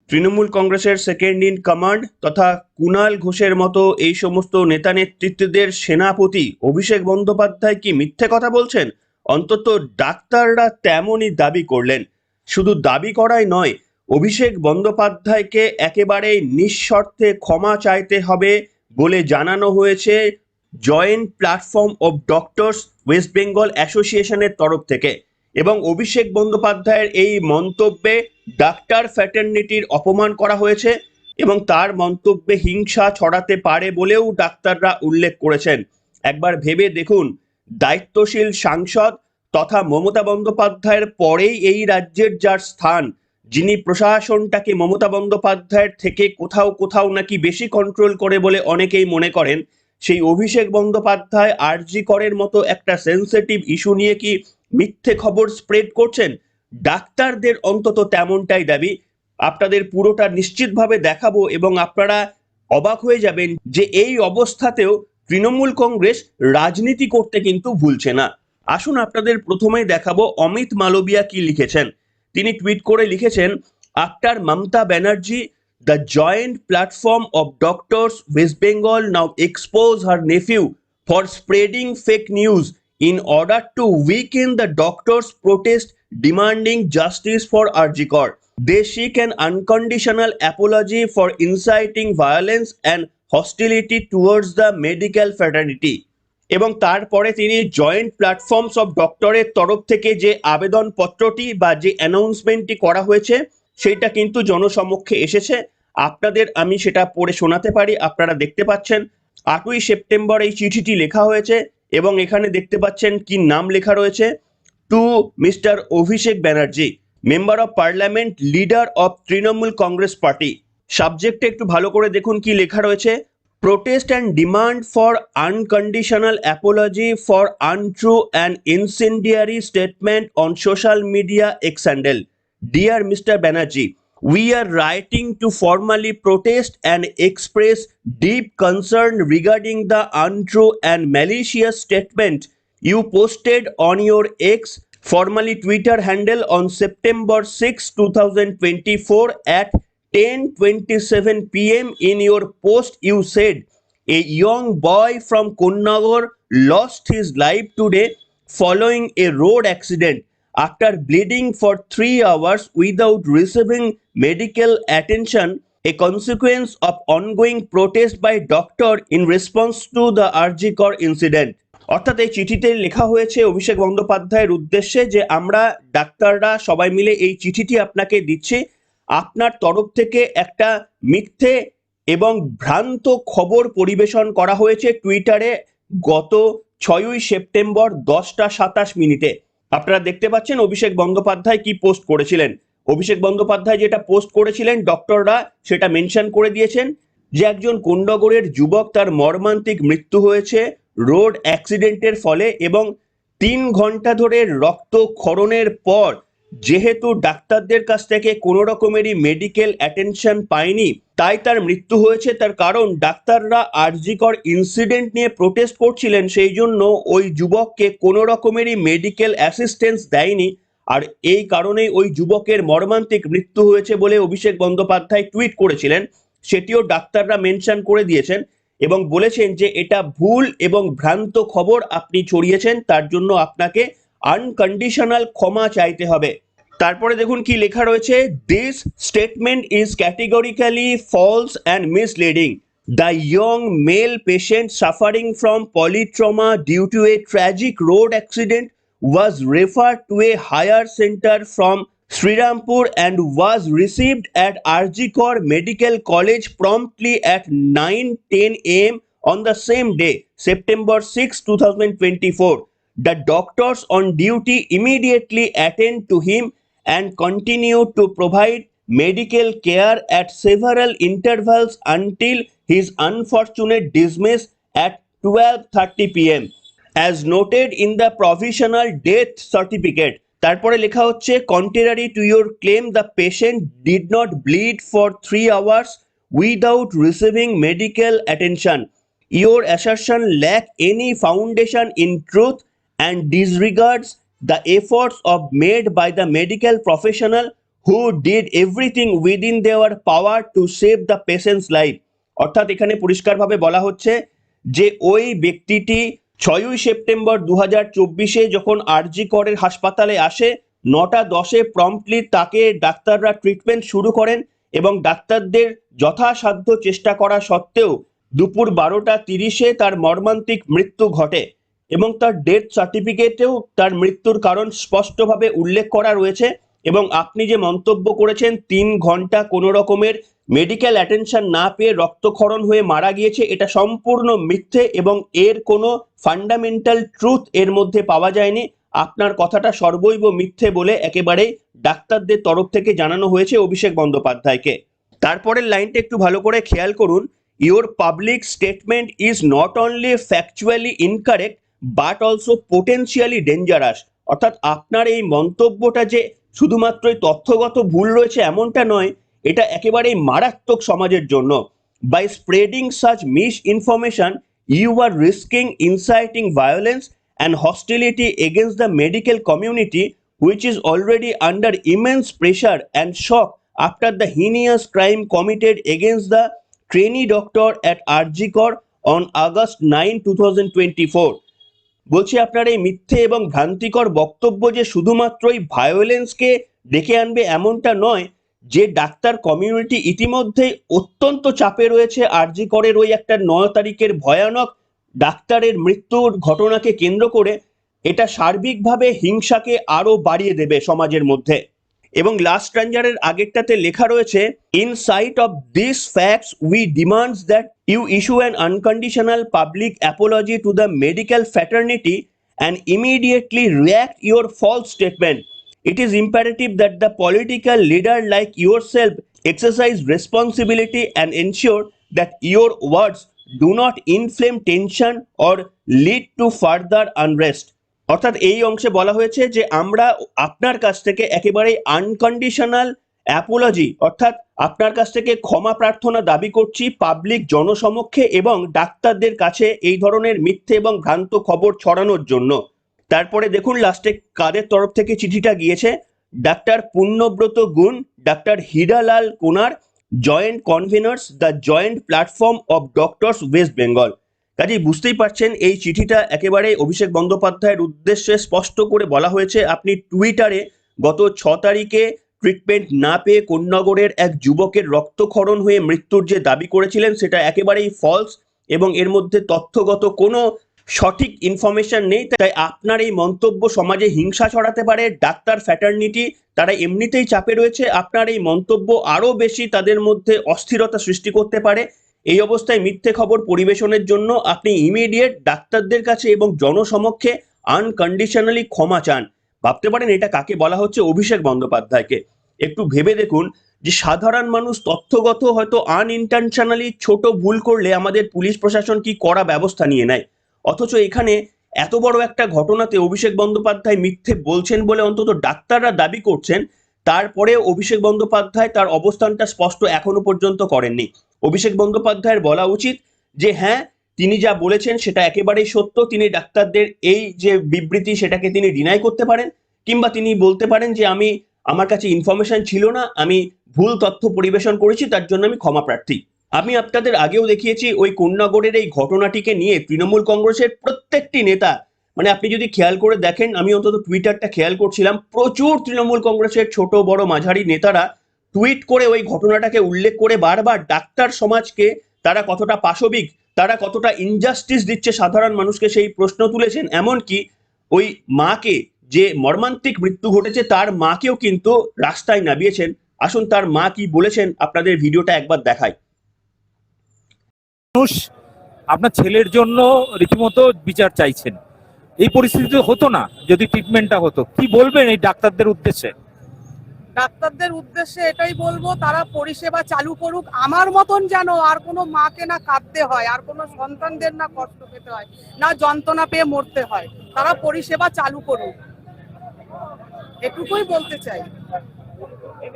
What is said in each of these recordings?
তৃণমূল কংগ্রেসের second in command তথা কুণাল ঘোষের মতো এই সমস্ত নেতা নেতৃত্বদের সেনাপতি অভিষেক বন্দ্যোপাধ্যায় কি মিথ্যে কথা বলছেন? অন্তত ডাক্তাররা তেমনই দাবি করলেন। শুধু দাবি করাই নয়, অভিষেক বন্দ্যোপাধ্যায়কে একেবারে নিঃশর্তে ক্ষমা চাইতে হবে বলে জানানো হয়েছে joint platform of doctors West Bengal অ্যাসোসিয়েশনের তরফ থেকে। এবং অভিষেক বন্দ্যোপাধ্যায়ের এই মন্তব্যে ডাক্তার ফ্র্যাটার্নিটির অপমান করা হয়েছে এবং তার মন্তব্যে হিংসা ছড়াতে পারে বলেও ডাক্তাররা উল্লেখ করেছেন। একবার ভেবে দেখুন, দায়িত্বশীল সাংসদ তথা মমতা বন্দ্যোপাধ্যায়ের পরেই এই রাজ্যের যার স্থান, যিনি প্রশাসনটাকে মমতা বন্দ্যোপাধ্যায়ের থেকে কোথাও কোথাও নাকি বেশি কন্ট্রোল করে বলে অনেকেই মনে করেন, সেই অভিষেক বন্দ্যোপাধ্যায় আরজি করের মতো একটা সেন্সিটিভ ইস্যু নিয়ে কি মিথ্যে খবর স্প্রেড করছেন? ডাক্তারদের অন্তত তেমনটাই দাবি। আপনাদের পুরোটা নিশ্চিতভাবে দেখাবো এবং আপনারা অবাক হয়ে যাবেন যে এই অবস্থাতেও তৃণমূল কংগ্রেস রাজনীতি করতে কিন্তু ভুলছে না। আসুন আপনাদের প্রথমেই দেখাবো অমিত মালবিয়া কি লিখেছেন। তিনি টুইট করে লিখেছেন, after Mamata Banerjee, the joint platform of doctors West Bengal now expose her nephew for spreading fake news in order to weaken the doctors' protest demanding justice for RG Kar. They seek an unconditional apology for inciting violence and hostility towards the medical fraternity. এবং তারপরে তিনি joint platforms of ডক্টরের তরফ থেকে যে আবেদনপত্রটি বা যে অ্যানাউন্সমেন্টটি করা হয়েছে সেটা কিন্তু জনসমক্ষে এসেছে। আপনাদের আমি সেটা পড়ে শোনাতে পারি। আপনারা দেখতে পাচ্ছেন 8ই সেপ্টেম্বর এই চিঠিটি লেখা হয়েছে এবং এখানে দেখতে পাচ্ছেন কি নাম লেখা রয়েছে, to mister Abhishek Banerjee, member of parliament, leader of Trinamool Congress party. সাবজেক্টে একটু ভালো করে দেখুন কি লেখা রয়েছে, protest and demand for unconditional apology for untrue and incendiary statement on social media X handle. Dear Mr. Banerjee, we are writing to formally protest and express deep concern regarding the untrue and malicious statement you posted on your X, formerly Twitter handle on September 6, 2024 at 10:27 p.m. In your post, you said a young boy from Konnagar lost his life today following a road accident after bleeding for 3 hours without receiving medical attention, a consequence of ongoing protest by doctor in response to the RG Kar incident. অর্থাৎ এই চিঠিতে লেখা হয়েছে অভিষেক বন্দ্যোপাধ্যায়ের উদ্দেশ্যে যে আমরা ডাক্তাররা সবাই মিলে এই চিঠিটি আপনাকে দিচ্ছি। আপনার তরফ থেকে একটা মিথ্যে এবং ভ্রান্ত খবর পরিবেশন করা হয়েছে টুইটারে গত 6ই সেপ্টেম্বর 10:27 আপনারা দেখতে পাচ্ছেন অভিষেক বন্দ্যোপাধ্যায় কি পোস্ট করেছিলেন। অভিষেক বন্দ্যোপাধ্যায় যেটা পোস্ট করেছিলেন ডক্টররা সেটা মেনশন করে দিয়েছেন যে একজন কোন্নগরের যুবক তার মর্মান্তিক মৃত্যু হয়েছে রোড অ্যাক্সিডেন্টের ফলে এবং 3 ঘন্টা ধরে রক্তক্ষরণের পর যেহেতু ডাক্তারদের কাছ থেকে কোনো রকমেরই মেডিকেল অ্যাটেনশন পায়নি তাই তার মৃত্যু হয়েছে। তার কারণ ডাক্তাররা আরজি কর ইনসিডেন্ট নিয়ে প্রোটেস্ট করছিলেন, সেই জন্য ওই যুবককে কোনো রকমেরই মেডিকেল অ্যাসিস্ট্যান্স দেয়নি আর এই কারণেই ওই যুবকের মর্মান্তিক মৃত্যু হয়েছে বলে অভিষেক বন্দ্যোপাধ্যায় টুইট করেছিলেন। সেটিও ডাক্তাররা মেনশন করে দিয়েছেন এবং বলেছেন যে এটা ভুল এবং ভ্রান্ত খবর আপনি ছড়িয়েছেন, তার জন্য আপনাকে আনকন্ডিশনাল ক্ষমা চাইতে হবে। তারপরে দেখুন কি লেখা রয়েছে, this statement is categorically false and misleading. The young male patient suffering from polytrauma due to a tragic road accident was referred to a higher center from Srirampur and was received at RG Kar Medical College promptly at 9:10 a.m. on the same day, September 6, 2024. The doctors on duty immediately attend to him and continue to provide medical care at several intervals until his unfortunate dismiss at 12:30 p.m. as noted in the provisional death certificate. তারপরে লেখা হচ্ছে, contrary to your claim the patient did not bleed for 3 hours without receiving medical attention. Your assertion lack any foundation in truth and disregards the efforts of made by the medical professional who did everything within their power to save the patient's life। অর্থাৎ এখানে পরিষ্কারভাবে বলা হচ্ছে যে ওই ব্যক্তিটি 6ই September 2024 যখন আরজি করের হাসপাতালে আসে, 9টা 10-এ প্রম্পটলি তাকে ডাক্তাররা ট্রিটমেন্ট শুরু করেন এবং ডাক্তারদের যথাসাধ্য চেষ্টা করা সত্ত্বেও দুপুর 12টা 30-এ তার মর্মান্তিক মৃত্যু ঘটে এবং তার ডেথ সার্টিফিকেটেও তার মৃত্যুর কারণ স্পষ্টভাবে উল্লেখ করা রয়েছে। এবং আপনি যে মন্তব্য করেছেন 3 ঘন্টা কোনো রকমের মেডিকেল অ্যাটেনশন না পেয়ে রক্তক্ষরণ হয়ে মারা গিয়েছে, এটা সম্পূর্ণ মিথ্যে এবং এর কোনো ফান্ডামেন্টাল ট্রুথ এর মধ্যে পাওয়া যায়নি। আপনার কথাটা সর্বৈব মিথ্যে বলে একেবারেই ডাক্তারদের তরফ থেকে জানানো হয়েছে অভিষেক বন্দ্যোপাধ্যায়কে। তারপরের লাইনটা একটু ভালো করে খেয়াল করুন, your public statement is not only factually incorrect but also potentially dangerous. অর্থাৎ আপনার এই মন্তব্যটা যে শুধুমাত্রই তথ্যগত ভুল রয়েছে এমনটা নয়, এটা একেবারেই মারাত্মক সমাজের জন্য। By spreading such misinformation you are risking inciting violence and hostility against the medical community which is already under immense pressure and shock after the heinous crime committed against the trainee doctor at RG Kar on August 9, 2024। বলছি আপনার এই মিথ্যে এবং ভ্রান্তিকর বক্তব্য যে শুধুমাত্রই ভায়োলেন্সকে ডেকে আনবে এমনটা নয়, যে ডাক্তার কমিউনিটি ইতিমধ্যেই অত্যন্ত চাপে রয়েছে আরজি করের ওই একটা 9 তারিখের ভয়ানক ডাক্তারের মৃত্যুর ঘটনাকে কেন্দ্র করে, এটা সার্বিকভাবে হিংসাকে আরো বাড়িয়ে দেবে সমাজের মধ্যে। এবং লাস্ট স্ট্র্যাঞ্জারের আগেরটাতে লেখা রয়েছে, in sight of this facts we demands that you issue an unconditional public apology to the medical fraternity and immediately react your false statement. It is imperative that the political leader like yourself exercise responsibility and ensure that your words do not inflame tension or lead to further unrest। অর্থাৎ এই অংশে বলা হয়েছে যে আমরা আপনার কাছ থেকে একেবারে আনকন্ডিশনাল অ্যাপোলজি অর্থাৎ আপনার কাছ থেকে ক্ষমা প্রার্থনা দাবি করছি পাবলিক জনসমক্ষে এবং ডাক্তারদের কাছে এই ধরনের মিথ্যে এবং ভ্রান্ত খবর ছড়ানোর জন্য। তারপরে দেখুন লাস্টে কাদের তরফ থেকে চিঠিটা গিয়েছে, ডাক্তার পূর্ণব্রত গুণ, ডাক্তার Hiralal Konar, joint convenors the joint platform of doctors West Bengal. কাজেই বুঝতেই পারছেন এই চিঠিটা একেবারে অভিষেক বন্দ্যোপাধ্যায়ের উদ্দেশ্যে স্পষ্ট করে বলা হয়েছে। আপনি টুইটারে গত 6 তারিখে ট্রিটমেন্ট না পেয়ে কোন্নগরের এক যুবকের রক্তক্ষরণ হয়ে মৃত্যুর যে দাবি করেছিলেন সেটা একেবারেই ফলস এবং এর মধ্যে তথ্যগত কোনো সঠিক ইনফরমেশন নেই। তাই আপনার এই মন্তব্য সমাজে হিংসা ছড়াতে পারে। ডাক্তার ফ্র্যাটার্নিটি তারা এমনিতেই চাপে রয়েছে, আপনার এই মন্তব্য আরো বেশি তাদের মধ্যে অস্থিরতা সৃষ্টি করতে পারে। এই অবস্থায় মিথ্যে খবর পরিবেশনের জন্য আপনি ইমিডিয়েট ডাক্তারদের কাছে এবং জনসমক্ষে আনকন্ডিশনালি ক্ষমা চান। ভাবতে পারেন এটা কাকে বলা হচ্ছে? অভিষেক বন্দ্যোপাধ্যায়কে। একটু ভেবে দেখুন যে সাধারণ মানুষ তথ্যগত হয়তো আনইনটেনশনালি ছোট ভুল করলে আমাদের পুলিশ প্রশাসন কি কড়া ব্যবস্থা নিয়ে নেয়, অথচ এখানে এত বড় একটা ঘটনাতে অভিষেক বন্দ্যোপাধ্যায় মিথ্যে বলছেন বলে অন্তত ডাক্তাররা দাবি করছেন, তারপরে অভিষেক বন্দ্যোপাধ্যায় তার অবস্থানটা স্পষ্ট এখনো পর্যন্ত করেননি। অভিষেক বন্দ্যোপাধ্যায়ের বলা উচিত যে হ্যাঁ, তিনি যা বলেছেন সেটা একেবারেই সত্য, তিনি ডাক্তারদের এই যে বিবৃতি সেটাকে তিনি ডিনাই করতে পারেন, কিংবা তিনি বলতে পারেন যে আমার কাছে ইনফরমেশন ছিল না, আমি ভুল তথ্য পরিবেশন করেছি, তার জন্য আমি ক্ষমা প্রার্থী। আমি আপনাদের আগেও দেখিয়েছি ওই কোন্নগরের এই ঘটনাটিকে নিয়ে তৃণমূল কংগ্রেসের প্রত্যেকটি নেতা, মানে আপনি যদি খেয়াল করে দেখেন, আমি অন্তত টুইটারটা খেয়াল করছিলাম, প্রচুর তৃণমূল কংগ্রেসের ছোট বড় মাঝারি নেতারা টুইট করে ওই ঘটনাটাকে উল্লেখ করে বারবার ডাক্তার সমাজকে তারা কতটা পাশবিক, তারা কতটা ইনজাস্টিস দিচ্ছে সাধারণ মানুষকে সেই প্রশ্ন তুলেছেন। এমনকি ওই মাকে, যে মর্মান্তিক মৃত্যু ঘটেছে তার মাকেও কিন্তু রাস্তায় নামিয়েছেন। আসুন তার মা কি বলেছেন আপনাদের ভিডিওটা একবার দেখাই। মানুষ আপনার ছেলের জন্য রীতিমতো বিচার চাইছেন, এই পরিস্থিতি হতো না যদি ট্রিটমেন্টটা হতো। কি বলবেন এই ডাক্তারদের উদ্দেশ্যে? ডাক্তারদের উদ্দেশ্যে এটাই বলবো, তারা পরিষেবা চালু করুক। আমার মতন যেন আর কোনো মাকে না কাঁদতে হয়, আর কোনো সন্তানদের না কষ্ট পেতে হয়, না যন্ত্রণা পেয়ে মরতে হয়। তারা পরিষেবা চালু করুক, এটুকুই বলতে চাই।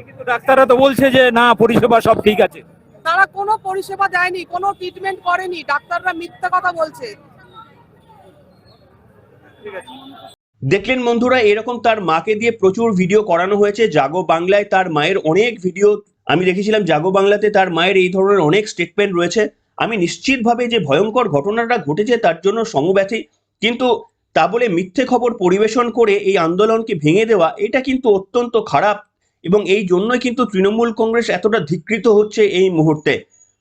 কিন্তু ডাক্তাররা তো বলছে যে না, পরিষেবা সব ঠিক আছে। তারা কোনো পরিষেবা দেয়নি, কোনো ট্রিটমেন্ট করেনি, ডাক্তাররা মিথ্যা কথা বলছে। ঠিক আছে। দেখলেন বন্ধুরা, এরকম তার মাকে দিয়ে প্রচুর ভিডিও করানো হয়েছে। জাগো বাংলায় তার মায়ের অনেক ভিডিও আমি দেখেছিলাম, জাগো বাংলাতে তার মায়ের এই ধরনের অনেক স্টেটমেন্ট রয়েছে। আমি নিশ্চিতভাবে যে ভয়ঙ্কর ঘটনাটা ঘটেছে তার জন্য সমব্যথী, কিন্তু তা বলে মিথ্যে খবর পরিবেশন করে এই আন্দোলনকে ভেঙে দেওয়া এটা কিন্তু অত্যন্ত খারাপ, এবং এই জন্যই কিন্তু তৃণমূল কংগ্রেস এতটা ধিক্কৃত হচ্ছে এই মুহূর্তে।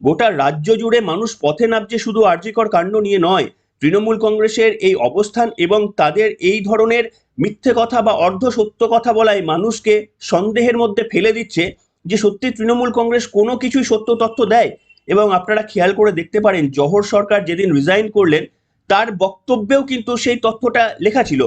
গোটা রাজ্য জুড়ে মানুষ পথে নামছে শুধু আরজিকর কাণ্ড নিয়ে নয়, তৃণমূল কংগ্রেসের এই অবস্থান এবং তাদের এই ধরনের মিথ্যে কথা বা অর্ধ সত্য কথা বলায় মানুষকে সন্দেহের মধ্যে ফেলে দিচ্ছে যে সত্যি তৃণমূল কংগ্রেস কোনো কিছুই সত্য তথ্য দেয়। এবং আপনারা খেয়াল করে দেখতে পারেন, জহর সরকার যেদিন রিজাইন করলেন তার বক্তব্যেও কিন্তু সেই তথ্যটা লেখা ছিল।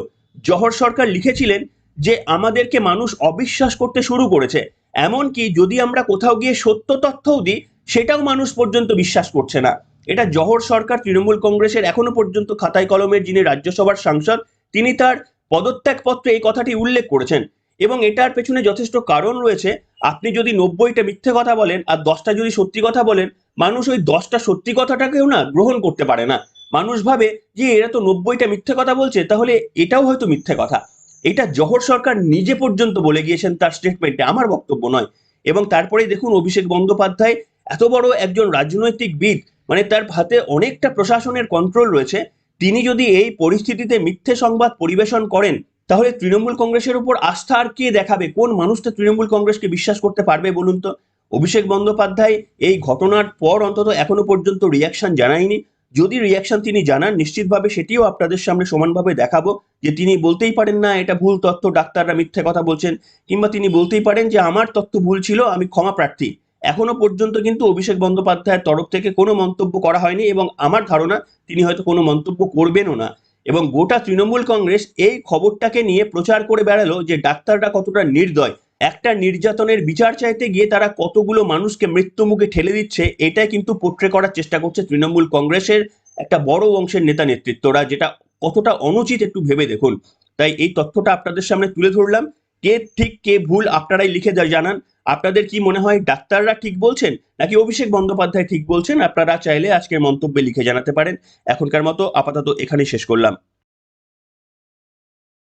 জহর সরকার লিখেছিলেন যে আমাদেরকে মানুষ অবিশ্বাস করতে শুরু করেছে, এমনকি যদি আমরা কোথাও গিয়ে সত্য তথ্যও দিই সেটাও মানুষ পর্যন্ত বিশ্বাস করছে না। এটা জহর সরকার তৃণমূল কংগ্রেসের এখনো পর্যন্ত খাতায় কলমের যিনি রাজ্যসভার সাংসদ, তিনি তার পদত্যাগপত্রে এই কথাটি উল্লেখ করেছেন। এবং এটার পেছনে যথেষ্ট কারণ রয়েছে। আপনি যদি 90টা মিথ্যে কথা বলেন আর 10টা যদি সত্যি কথা বলেন, মানুষ ওই 10টা সত্যি কথাটাকেও না গ্রহণ করতে পারে না। মানুষ ভাবে যে এরা তো 90টা মিথ্যে কথা বলছে, তাহলে এটাও হয়তো মিথ্যে কথা। এটা জহর সরকার নিজে পর্যন্ত বলে গিয়েছেন তার স্টেটমেন্টে, আমার বক্তব্য নয়। এবং তারপরেই দেখুন অভিষেক বন্দ্যোপাধ্যায়, এত বড় একজন রাজনৈতিকবিদ, মানে তার হাতে অনেকটা প্রশাসনের কন্ট্রোল রয়েছে, তিনি যদি এই পরিস্থিতিতে মিথ্যে সংবাদ পরিবেশন করেন তাহলে তৃণমূল কংগ্রেসের উপর আস্থা আর কে দেখাবে? কোন মানুষটা তৃণমূল কংগ্রেসকে বিশ্বাস করতে পারবে বলুন তো? অভিষেক বন্দ্যোপাধ্যায় এই ঘটনার পর অন্তত এখনো পর্যন্ত রিয়াকশন জানায়নি। যদি রিয়াকশন তিনি জানান, নিশ্চিতভাবে সেটিও আপনাদের সামনে সমানভাবে দেখাবো। যে তিনি বলতেই পারেন না এটা ভুল তথ্য, ডাক্তাররা মিথ্যে কথা বলছেন, কিংবা তিনি বলতেই পারেন যে আমার তথ্য ভুল ছিল, আমি ক্ষমা প্রার্থী। এখনো পর্যন্ত কিন্তু অভিষেক বন্দ্যোপাধ্যায়ের তরফ থেকে কোনো মন্তব্য করা হয়নি, এবং আমার ধারণা তিনি হয়তো কোনো মন্তব্য করবেনও না। এবং গোটা তৃণমূল কংগ্রেস এই খবরটাকে নিয়ে প্রচার করে বেড়ালো যে ডাক্তাররা কতটা নির্দয়, একটা নির্যাতনের বিচার চাইতে গিয়ে তারা কতগুলো মানুষকে মৃত্যু মুখে ঠেলে দিচ্ছে, এটাই কিন্তু পোট্রে করার চেষ্টা করছে তৃণমূল কংগ্রেসের একটা বড় অংশের নেতা নেতৃত্বরা, যেটা কতটা অনুচিত একটু ভেবে দেখুন। তাই এই তথ্যটা আপনাদের সামনে তুলে ধরলাম। কে ঠিক কে ভুল আপনারাই লিখে জানান। আপনাদের কি মনে হয়, ডাক্তাররা ঠিক বলছেন নাকি অভিষেক বন্দ্যোপাধ্যায় ঠিক বলছেন? আপনারা চাইলে আজকের মন্তব্যে লিখে জানাতে পারেন। এখনকার মতো আপাতত এখানেই শেষ করলাম।